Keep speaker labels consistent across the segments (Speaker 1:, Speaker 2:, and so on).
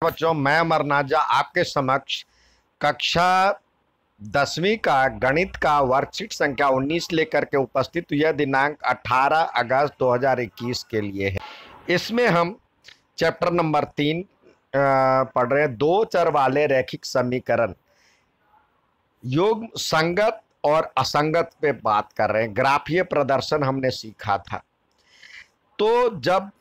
Speaker 1: बच्चों, मैं अमरनाजा आपके समक्ष कक्षा 10वीं का गणित का वर्कशीट संख्या 19 लेकर के उपस्थित। यह दिनांक 18 अगस्त 2021 के लिए है। इसमें हम चैप्टर नंबर 3 पढ़ रहे हैं। दो चर वाले रैखिक समीकरण, योग संगत और असंगत पे बात कर रहे हैं। ग्राफीय प्रदर्शन हमने सीखा था। तो जब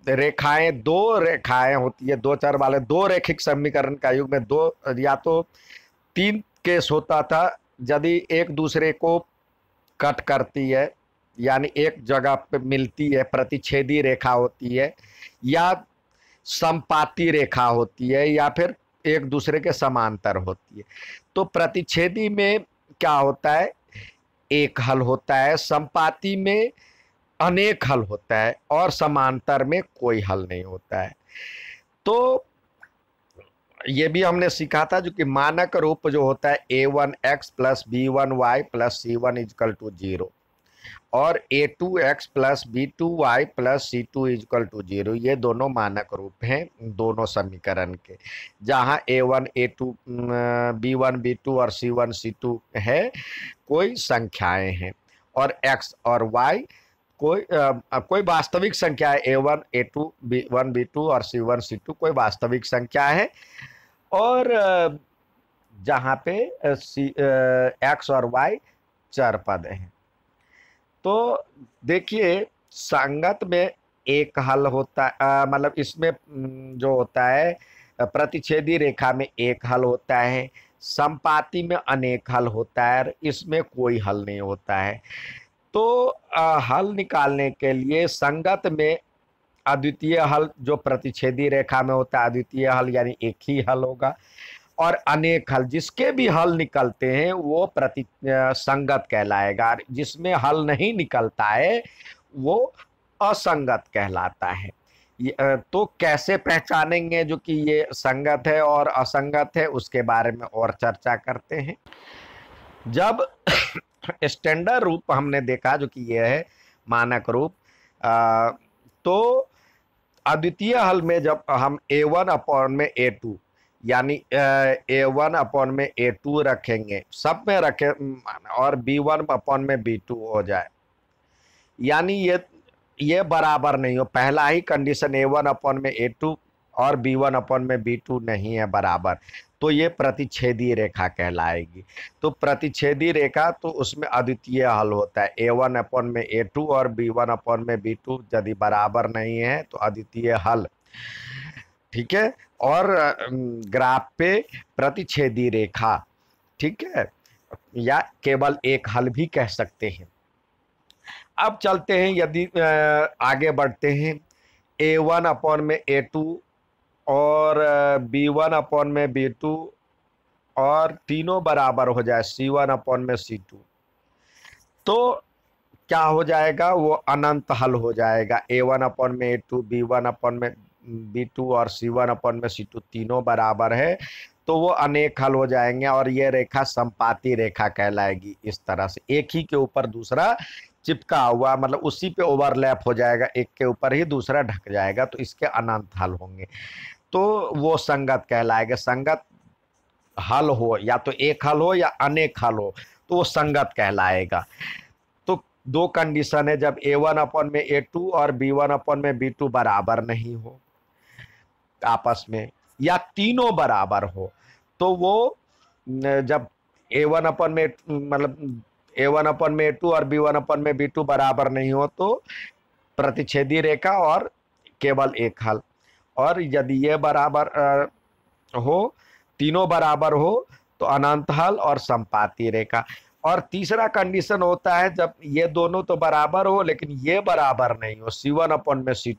Speaker 1: रेखाएं, दो रेखाएं होती है, दो चर वाले दो रैखिक समीकरण का युग में दो या तो तीन केस होता था। यदि एक दूसरे को कट करती है, यानी एक जगह पे मिलती है, प्रतिच्छेदी रेखा होती है, या समपाती रेखा होती है, या फिर एक दूसरे के समांतर होती है। तो प्रतिच्छेदी में क्या होता है? एक हल होता है। समपाती में अनेक हल होता है और समांतर में कोई हल नहीं होता है। तो ये भी हमने सीखा था जो कि मानक रूप जो होता है a1x plus b1y plus c1 is equal to 0 और a2x plus b2y plus c2 is equal to 0। ये दोनों मानक रूप हैं दोनों समीकरण के, जहां a1 a2 b1 b2 और c1 c2 है कोई संख्याएं हैं, और x और y कोई वास्तविक संख्या है। a1 a2 b1 b2 और c1 c2 कोई वास्तविक संख्या है, और जहाँ पे x और y चर पद हैं। तो देखिए, संगत में एक हल होता है, मतलब इसमें जो होता है प्रतिच्छेदी रेखा में एक हल होता है, समपाती में अनेक हल होता है, इसमें कोई हल नहीं होता है। तो हल निकालने के लिए संगत में अद्वितीय हल जो प्रतिच्छेदी रेखा में होता है, अद्वितीय हल यानी एक ही हल होगा, और अनेक हल जिसके भी हल निकलते हैं वो संगत कहलाएगा। जिसमें हल नहीं निकलता है वो असंगत कहलाता है। तो कैसे पहचानेंगे जो कि ये संगत है और असंगत है, उसके बारे में और चर्चा करते हैं। जब स्टैंडर्ड रूप हमने देखा जो कि यह है मानक रूप, तो अद्वितीय हल में जब हम a1 अपॉन में a2 यानी a1 अपॉन में a2 रखेंगे, सब में रखें, और b1 अपॉन में b2 हो जाए, यानी ये बराबर नहीं हो। पहला ही कंडीशन a1 अपॉन में a2 और b1 अपॉन में b2 नहीं है बराबर, तो ये प्रतिच्छेदी रेखा कहलाएगी। तो प्रतिच्छेदी रेखा तो उसमें अद्वितीय हल होता है। a1 अपॉन में a2 और b1 अपॉन में b2 यदि बराबर नहीं है तो अद्वितीय हल, ठीक है। और ग्राफ पे प्रतिच्छेदी रेखा, ठीक है, या केवल एक हल भी कह सकते हैं। अब चलते हैं, यदि आगे बढ़ते हैं, a1 अपॉन में a2 और b1 अपॉन में b2 और तीनों बराबर हो जाए c1 अपॉन में c2, तो क्या हो जाएगा? वो अनंत हल हो जाएगा। a1 अपॉन में a2, b1 अपॉन में b2 और c1 अपॉन में c2 तीनों बराबर है, तो वो अनेक हल हो जाएंगे, और ये रेखा समपाती रेखा कहलाएगी। इस तरह से एक ही के ऊपर दूसरा चिपका हुआ, मतलब उसी पे ओवरलैप हो जाएगा, एक के ऊपर ही दूसरा ढक जाएगा, तो इसके अनंत हल होंगे, तो वो संगत कहलाएगा। संगत हल हो, या तो एक हल हो या अनेक हल हो, तो वो संगत कहलाएगा। तो दो कंडीशन है, जब a1 अपॉन में a2 और b1 अपॉन में b2 बराबर नहीं हो आपस में, या तीनों बराबर हो, तो वो जब a1 अपॉन में, मतलब a1 अपॉन में a2 और b1 अपॉन में b2 बराबर नहीं हो, तो प्रतिच्छेदी रेखा और केवल एक हल। और यदि ये बराबर हो, तीनों बराबर हो, तो अनंत हल और समपाती रेखा। और तीसरा कंडीशन होता है जब ये दोनों तो बराबर हो लेकिन ये बराबर नहीं हो, c1 अपॉन में c2,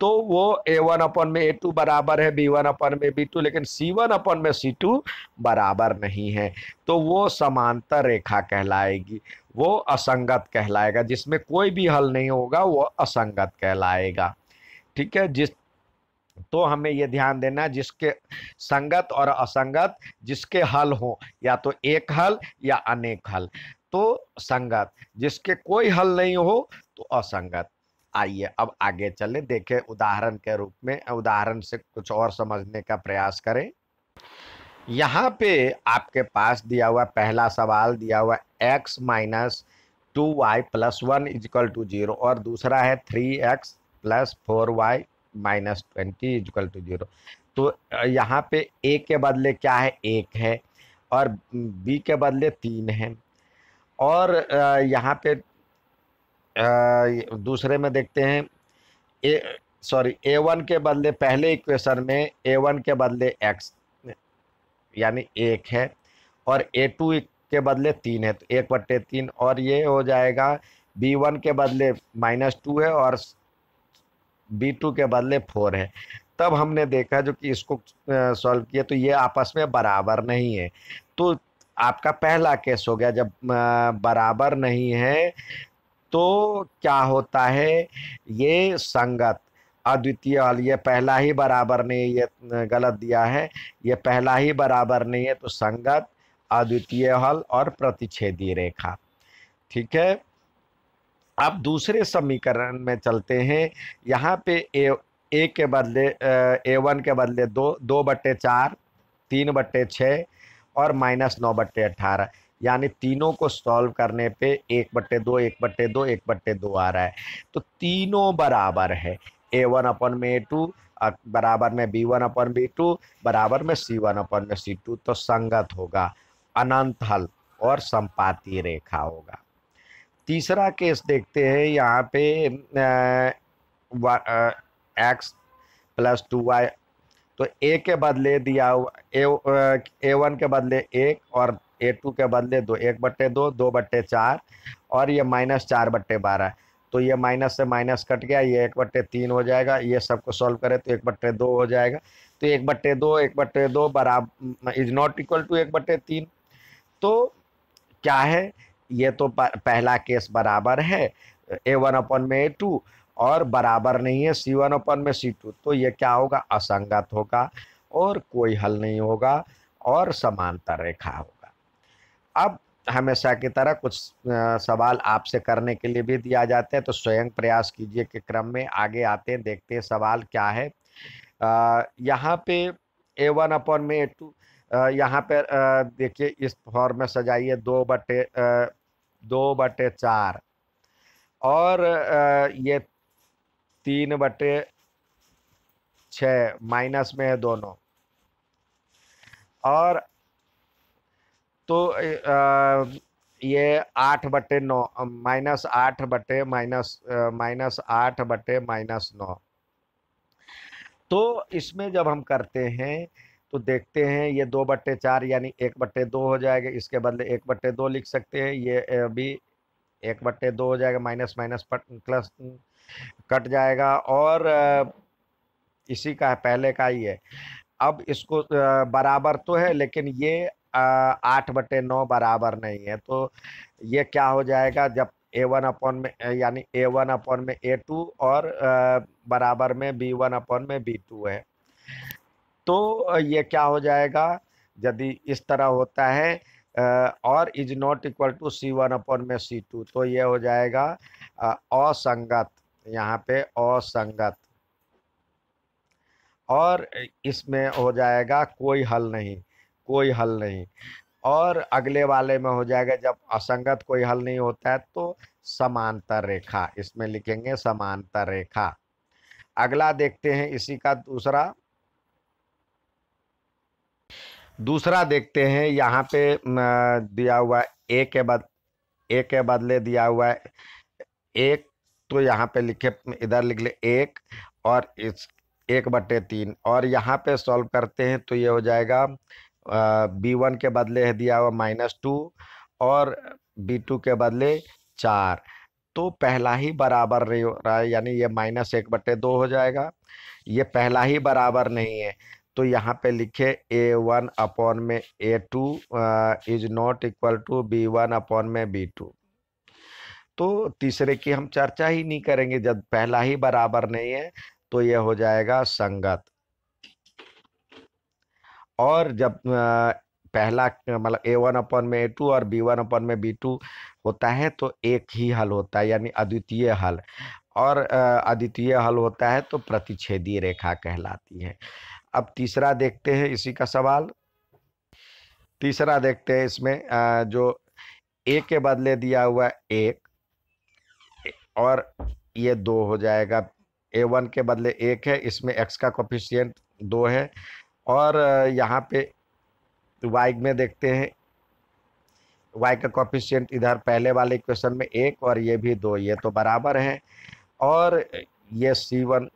Speaker 1: तो वो a1 अपॉन में a2 बराबर है b1 अपॉन में b2, लेकिन c1 अपॉन में c2 बराबर नहीं है, तो वो समांतर रेखा कहलाएगी, वो असंगत कहलाएगा। जिसमें कोई भी हल नहीं होगा वो असंगत कहलाएगा, ठीक है। तो हमें ये ध्यान देना, जिसके संगत और असंगत, जिसके हल हो या तो एक हल या अनेक हल तो संगत, जिसके कोई हल नहीं हो तो असंगत। आइए अब आगे चले, देखें उदाहरण के रूप में, उदाहरण से कुछ और समझने का प्रयास करें। यहाँ पे आपके पास दिया हुआ पहला सवाल दिया हुआ x minus 2y plus 1 equal to 0 और दूसरा है 3x plus 4y minus 20 is equal to 0। तो यहाँ पे a के बदले क्या है, 1 है, और b के बदले 3 है, और यहाँ पे दूसरे में देखते हैं a1 के बदले पहले इक्वेशन में a1 के बदले x यानी 1 है, और a2 के बदले 3 है, तो 1/3, और ये हो जाएगा b1 के बदले -2 है और b2 के बदले 4 है। तब हमने देखा जो कि इसको सॉल्व किया तो ये आपस में बराबर नहीं है। तो आपका पहला केस हो गया, जब बराबर नहीं है तो क्या होता है, ये संगत अद्वितीय हल, ये पहला ही बराबर नहीं, ये गलत दिया है, ये पहला ही बराबर नहीं है, तो संगत अद्वितीय हल और प्रतिच्छेदी रेखा। ठीक है, अब दूसरे समीकरण में चलते हैं। यहाँ पे ए के बदले a1 के बदले 2/4, 3/6 और -9/18, यानी तीनों को सॉल्व करने पे 1/2, 1/2, 1/2 आ रहा है। तो तीनों बराबर है, a1/a2 बराबर में b1/b2 बराबर में c1/c2, तो संगत होगा, अनंत हल और संपाती रेखा होगा। तीसरा केस देखते हैं। यहाँ पे x प्लस 2y, तो a के बदले दिया हुआ a1 के बदले 1 और a2 के बदले 2, 1/2, 2/4 और ये -4/12, तो ये माइनस से माइनस कट गया, ये 1/3 हो जाएगा। ये सबको सॉल्व करें तो 1/2 हो जाएगा। तो 1/2 1/2 बराबर इज नॉट इक्वल टू 1/3। तो क्या है, ये तो पहला केस बराबर है a1/a2 और बराबर नहीं है c1/c2, तो ये क्या होगा, असंगत होगा और कोई हल नहीं होगा और समांतर रेखा होगा। अब हमेशा की तरह कुछ सवाल आपसे करने के लिए भी दिया जाते हैं, तो स्वयं प्रयास कीजिए के क्रम में आगे आते हैं, देखते हैं सवाल क्या है। यहाँ पे a1/a2, यहाँ पे देखिए इस फॉर्म में सजाइए, 2/4 और ये 3/6, माइनस में है दोनों, और तो ये 8/9 -8/-9। तो इसमें जब हम करते हैं तो देखते हैं ये 2/4 यानी 1/2 हो जाएगा, इसके बदले 1/2 लिख सकते हैं, ये भी 1/2 हो जाएगा, माइनस माइनस प्लस कट जाएगा, और इसी का पहले का ही है। अब इसको बराबर तो है, लेकिन ये 8/9 बराबर नहीं है, तो ये क्या हो जाएगा, जब यानी a1/a2 और बराबर में b1/b2 है, तो ये क्या हो जाएगा, यदि इस तरह होता है और is not equal to c1/c2, तो ये हो जाएगा असंगत, यहाँ पे असंगत, और इसमें हो जाएगा कोई हल नहीं, कोई हल नहीं। और अगले वाले में हो जाएगा, जब असंगत कोई हल नहीं होता है तो समांतर रेखा, इसमें लिखेंगे समांतर रेखा। अगला देखते हैं, इसी का दूसरा देखते हैं। यहाँ पे दिया हुआ है ए के बदले दिया हुआ है 1, तो यहाँ पे लिखे, इधर लिख ले 1 और इस 1/3, और यहाँ पे सॉल्व करते हैं तो ये हो जाएगा b1 के बदले है दिया हुआ -2 और b2 के बदले 4, तो पहला ही बराबर नहीं हो रहा है, यानी ये -1/2 हो जाएगा, ये पहला ही बराबर नहीं है, तो यहाँ पे लिखे a1/a2 is not equal to b1/b2। तो तीसरे की हम चर्चा ही नहीं करेंगे, जब पहला ही बराबर नहीं है तो यह हो जाएगा संगत, और जब पहला मतलब a1/a2 और b1/b2 होता है तो एक ही हल होता है, यानी अद्वितीय हल, और अद्वितीय हल होता है तो प्रतिच्छेदीय रेखा कहलाती है। अब तीसरा देखते हैं इसी का सवाल। तीसरा देखते हैं इसमें जो ए के बदले दिया हुआ एक और ये 2 हो जाएगा। A1 के बदले 1 है, इसमें x का कोफिशिएंट 2 है और यहाँ पे y में देखते हैं y का कोफिशिएंट इधर पहले वाले इक्वेशन में 1 और ये भी 2, ये तो बराबर है। और ये C1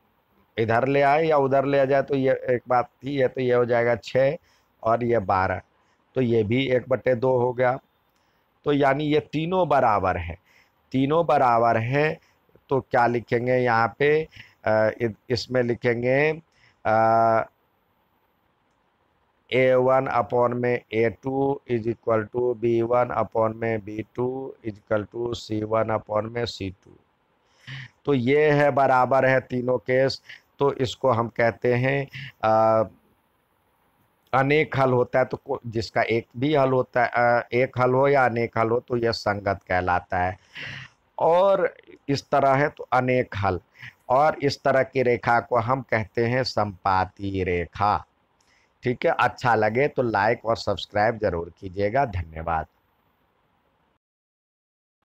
Speaker 1: इधर ले आए या उधर ले आ जाए तो ये एक बात थी, ये तो ये हो जाएगा 6 और ये 12, तो ये भी 1/2 हो गया। तो यानी ये तीनों बराबर है, तीनों बराबर है। तो क्या लिखेंगे यहाँ पे, इसमें लिखेंगे A1 अपॉन में A2 is equal to B1 upon में B2 is equal to C1 upon में C2। तो ये है बराबर है तीनों केस। तो इसको हम कहते हैं अनेक हल होता है। तो जिसका एक भी हल होता है, एक हल हो या अनेक हल हो, तो यह संगत कहलाता है। और इस तरह है तो अनेक हल, और इस तरह की रेखा को हम कहते हैं संपाती रेखा। ठीक है, अच्छा लगे तो लाइक और सब्सक्राइब जरूर कीजिएगा। धन्यवाद।